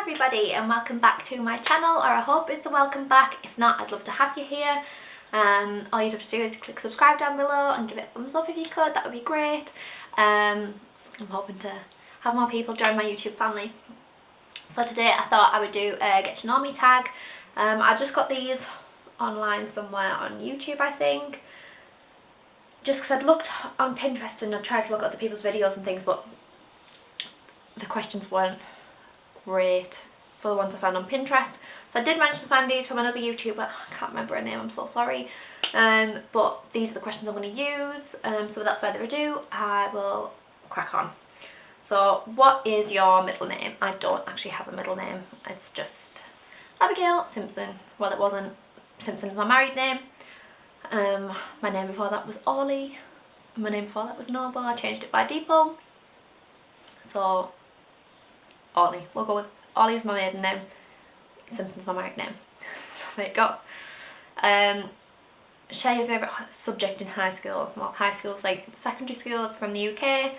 everybody and welcome back to my channel, or I hope it's a welcome back. If not, I'd love to have you here. All you'd have to do is click subscribe down below and give it a thumbs up if you could, that would be great. I'm hoping to have more people join my YouTube family. So today I thought I would do a get to know me tag. I just got these online somewhere on YouTube, I think. Just because I'd looked on Pinterest and I'd tried to look at other people's videos and things, but the questions weren't great for the ones I found on Pinterest. So I did manage to find these from another YouTuber. I can't remember her name, I'm so sorry. But these are the questions I'm going to use. So without further ado, I will crack on. So what is your middle name? I don't actually have a middle name. It's just Abigail Simpson. Well, it wasn't. Simpson is my married name. My name before that was Ollie. My name before that was Noble. I changed it by default. So Ollie. We'll go with Ollie is my maiden name. Simpson's my married name. So there you go. Share your favourite subject in high school. Well, high school's like secondary school from the UK.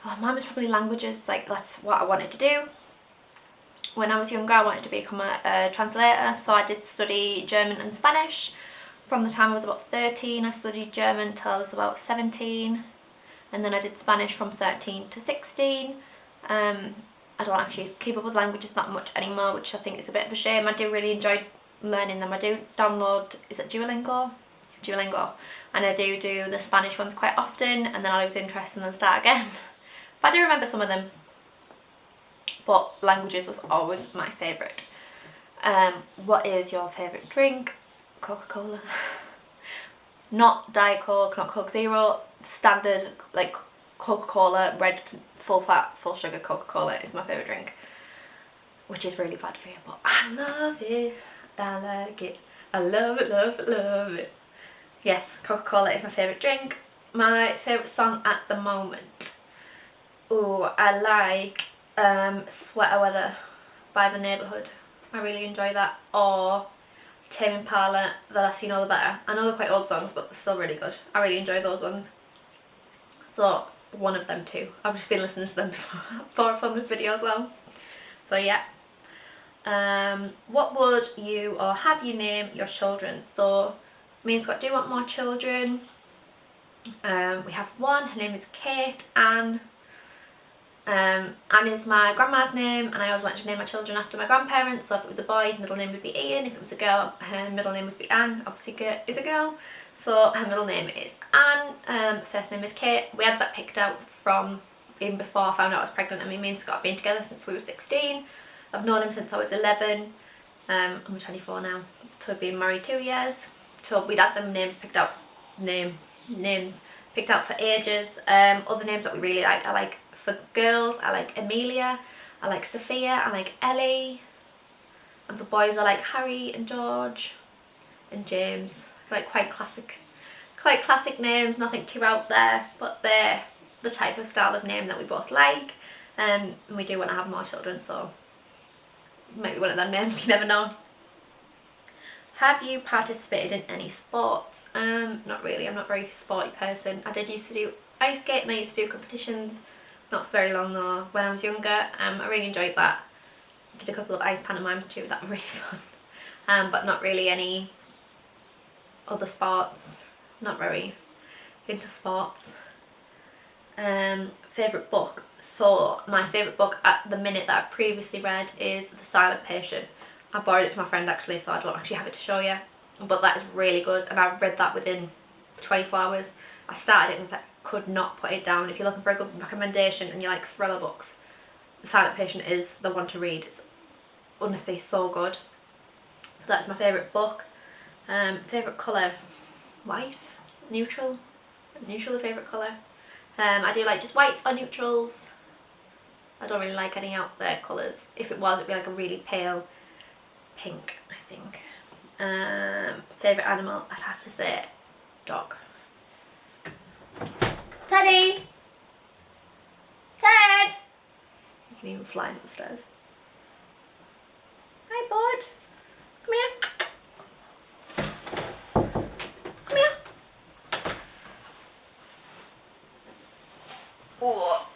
Oh, mine was probably languages. Like, that's what I wanted to do. When I was younger, I wanted to become a translator, so I did study German and Spanish. From the time I was about 13, I studied German till I was about 17, and then I did Spanish from 13 to 16. I don't actually keep up with languages that much anymore, which I think is a bit of a shame. I do really enjoy learning them. I do download, is it Duolingo? Duolingo. And I do the Spanish ones quite often, and then I lose interest and then start again. But I do remember some of them. But languages was always my favourite. What is your favourite drink? Coca-Cola. Not Diet Coke, not Coke Zero. Standard, like Coca-Cola, red, full fat, full sugar Coca-Cola is my favourite drink. Which is really bad for you, but I love it. I like it. I love it, love it, love it. Yes, Coca-Cola is my favourite drink. My favourite song at the moment. Oh, I like Sweater Weather by The Neighbourhood. I really enjoy that. Or Tame Impala, The Less You Know The Better. I know they're quite old songs, but they're still really good. I really enjoy those ones. So one of them too. I've just been listening to them before I filmed this video as well. So yeah. What would you or have you name your children? So me and Scott do want more children. We have one. Her name is Kate Anne. Anne is my grandma's name, and I always wanted to name my children after my grandparents. So if it was a boy, his middle name would be Ian. If it was a girl, her middle name would be Anne. Obviously Kate is a girl, so her middle name is Anne. First name is Kate. We had that picked out from even before I found out I was pregnant. I mean, me and Scott have been together since we were 16. I've known him since I was 11. I'm 24 now, so we've been married 2 years. So we'd had them names picked out, names picked out for ages. Other names that we really like, I like for girls, I like Amelia, I like Sophia, I like Ellie, and for boys I like Harry and George and James. I like quite classic names, nothing too out there, but they're the type of style of name that we both like. And we do want to have more children, so maybe one of them names, you never know. Have you participated in any sports? Not really, I'm not a very sporty person. I did used to do ice skate and I used to do competitions, not for very long though, when I was younger. I really enjoyed that. Did a couple of ice pantomimes too, that were really fun. But not really any other sports, not very into sports. Favourite book? So my favourite book at the minute that I previously read is The Silent Patient. I borrowed it to my friend actually, so I don't actually have it to show you, but that is really good, and I read that within 24 hours. I started it and I could not put it down. If you're looking for a good recommendation and you like thriller books, The Silent Patient is the one to read. It's honestly so good. So that's my favourite book. Favourite colour? White? Neutral? Neutral a favourite colour. I do like just whites or neutrals. I don't really like any out there colours. If it was, it'd be like a really pale pink, I think. Favourite animal? I'd have to say dog. Teddy! Ted! You can even fly up the stairs. Hi bud. Come here. Come here. Oh.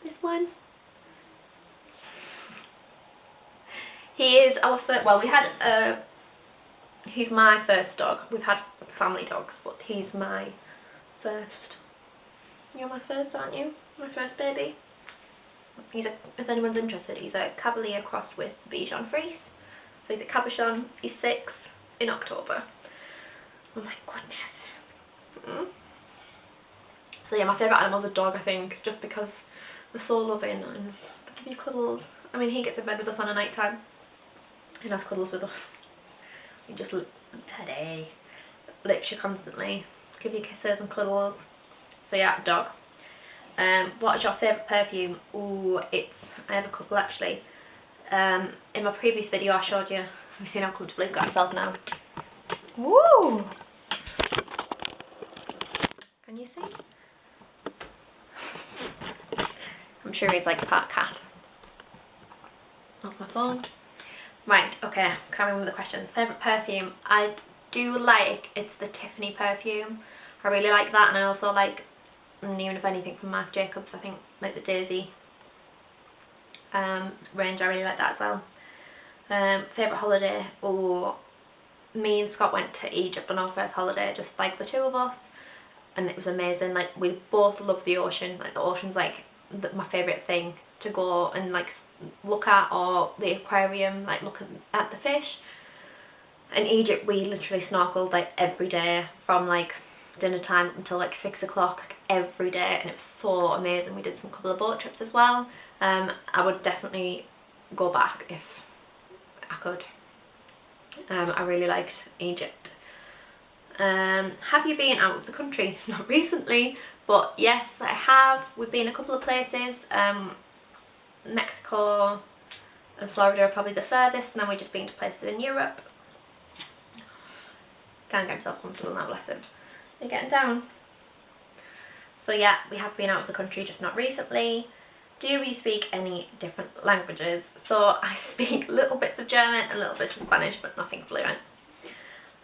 This one. He is our first, well, we had he's my first dog. We've had family dogs, but he's my first. You're my first, aren't you? My first baby. He's a, if anyone's interested, he's a Cavalier crossed with Bichon Frise. So he's a Cavachon. He's 6 in October. Oh my goodness. So yeah, my favourite animal's a dog, I think, just because they're so loving and they give you cuddles. I mean, he gets in bed with us on a night time and has cuddles with us. He just, Teddy, lips you constantly, give you kisses and cuddles. So yeah, dog. What is your favourite perfume? Ooh, I have a couple actually. In my previous video I showed you, have you seen how comfortable he's got himself now? Woo! Can you see? I'm sure he's like part cat. That's my phone. Right, okay, carrying on with the questions. Favourite perfume? I do like, it's the Tiffany perfume. I really like that, and I also like, and even if anything from Marc Jacobs, I think like the Daisy range, I really like that as well. Favourite holiday? Oh, me and Scott went to Egypt on our first holiday, just like the two of us, and it was amazing. Like, we both love the ocean. Like, the ocean's like my favourite thing to go and like look at, or the aquarium, like looking at the fish. In Egypt we literally snorkeled like every day from like dinner time until like 6 o'clock, like, every day, and it was so amazing. We did some couple of boat trips as well. I would definitely go back if I could. I really liked Egypt. Have you been out of the country? Not recently, but yes I have. We've been a couple of places. Mexico and Florida are probably the furthest, and then we've just been to places in Europe. Can't get himself comfortable now, bless him. You're getting down. So yeah, we have been out of the country, just not recently. Do you speak any different languages? So I speak little bits of German and little bits of Spanish, but nothing fluent.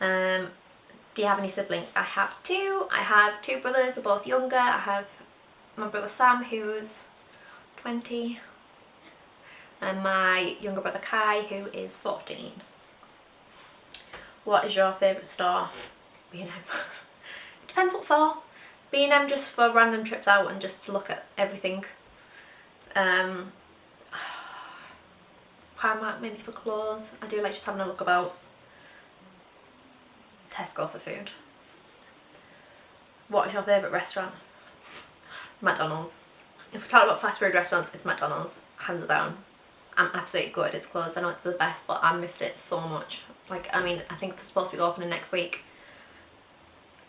Do you have any siblings? I have 2. I have 2 brothers, they're both younger. I have my brother Sam, who's 20, and my younger brother Kai, who is 14. What is your favourite store? B&M. It depends what for. B&M just for random trips out and just to look at everything. Primark maybe for clothes. I do like just having a look about. Tesco for food. What is your favourite restaurant? McDonald's. If we're talking about fast food restaurants, it's McDonald's, hands down. I'm absolutely good. It's closed. I know it's for the best, but I missed it so much. Like, I mean, I think they're supposed to be opening next week,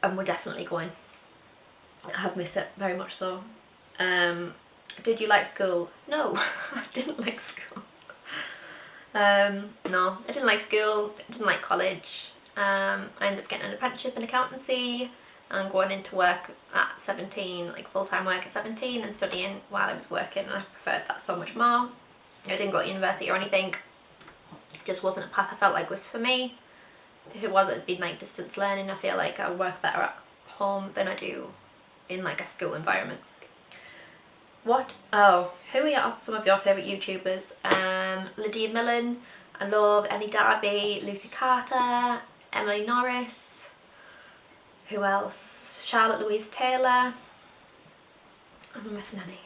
and we're definitely going. I have missed it very much so. Did you like school? No, I didn't like school. No, I didn't like school. I didn't like college. I ended up getting an apprenticeship in accountancy and going into work at 17, like full-time work at 17, and studying while I was working, and I preferred that so much more. I didn't go to university or anything. It just wasn't a path I felt like was for me. If it was, it'd been like distance learning. I feel like I work better at home than I do in like a school environment. Who are some of your favourite YouTubers? Lydia Millen, I love Ellie Darby, Lucy Carter, Emily Norris. Who else? Charlotte Louise Taylor. Am I missing any?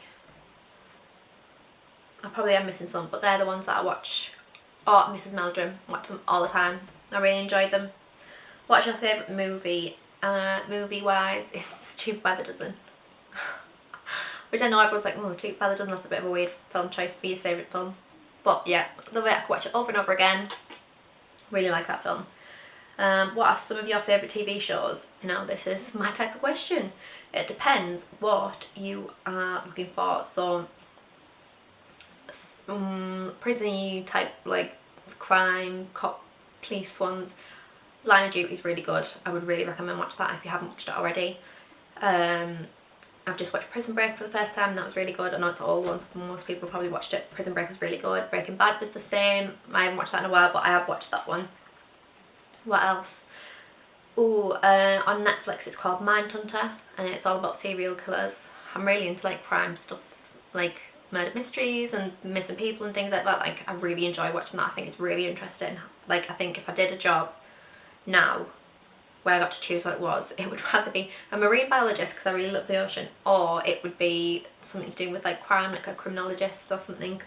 I probably am missing some, but they're the ones that I watch. Oh, Mrs. Meldrum, watch them all the time. I really enjoy them. What's your favourite movie? Movie-wise, it's Cheap by the Dozen. Which I know everyone's like, oh, Cheap by the Dozen, that's a bit of a weird film choice for your favourite film. But yeah, love it. I could watch it over and over again. Really like that film. What are some of your favourite TV shows? Now, this is my type of question. It depends what you are looking for. So, prison type, like crime, cop, police ones. Line of Duty is really good. I would really recommend watch that if you haven't watched it already. I've just watched Prison Break for the first time, and that was really good. I know it's old ones, but most people probably watched it. Prison Break was really good. Breaking Bad was the same. I haven't watched that in a while, but I have watched that one. What else? On Netflix it's called Mindhunter, and it's all about serial killers. I'm really into like crime stuff, like murder mysteries and missing people and things like that. Like, I really enjoy watching that. I think it's really interesting. Like, I think if I did a job now where I got to choose what it was, it would rather be a marine biologist because I really love the ocean, or it would be something to do with like crime, like a criminologist or something,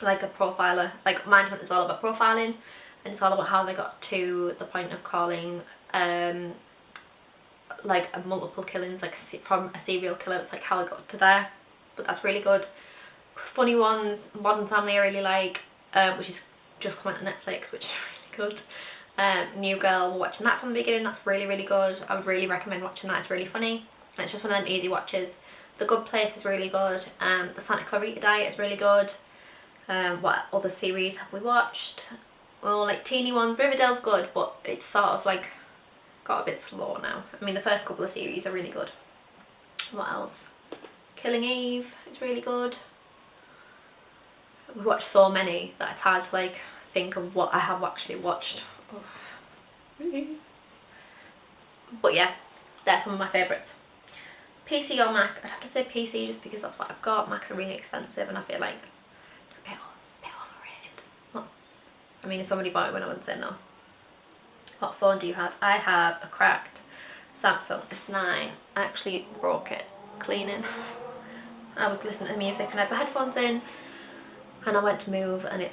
like a profiler. Like Mindhunter's all about profiling, and it's all about how they got to the point of calling like a multiple killings, like from a serial killer. It's like how it got to there, but that's really good. Funny ones, Modern Family I really like, which is just come out on Netflix, which is really good. New Girl, we're watching that from the beginning, that's really good. I would really recommend watching that, it's really funny. And it's just one of them easy watches. The Good Place is really good. The Santa Clarita Diet is really good. What other series have we watched? Well, like teeny ones, Riverdale's good, but it's sort of like got a bit slow now. I mean, the first couple of series are really good. What else? Killing Eve is really good. We watched so many that it's hard to like think of what I have actually watched. But yeah, they're some of my favourites. PC or Mac? I'd have to say PC just because that's what I've got. Macs are really expensive and I feel like they're a bit overrated. Well, I mean, if somebody bought it when I wouldn't say no. What phone do you have? I have a cracked Samsung S9. I actually broke it cleaning. I was listening to music and I had my headphones in and I went to move and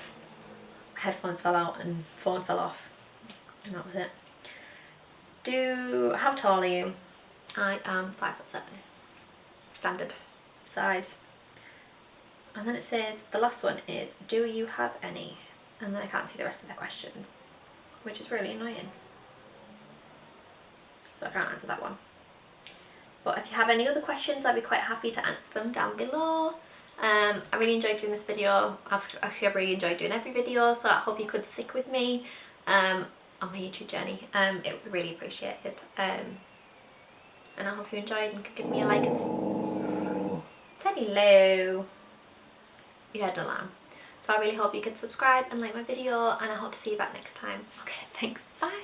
headphones fell out and phone fell off. And that was it. How tall are you? I am 5'7". Standard size. And then it says, the last one is, do you have any? And then I can't see the rest of the questions, which is really annoying. So I can't answer that one. But if you have any other questions, I'd be quite happy to answer them down below. I really enjoyed doing this video. I've really enjoyed doing every video, so I hope you could stick with me on my YouTube journey. It would be really appreciated. And I hope you enjoyed and could give me a like and hello. You heard an alarm. So I really hope you could subscribe and like my video, and I hope to see you back next time. Okay, thanks. Bye.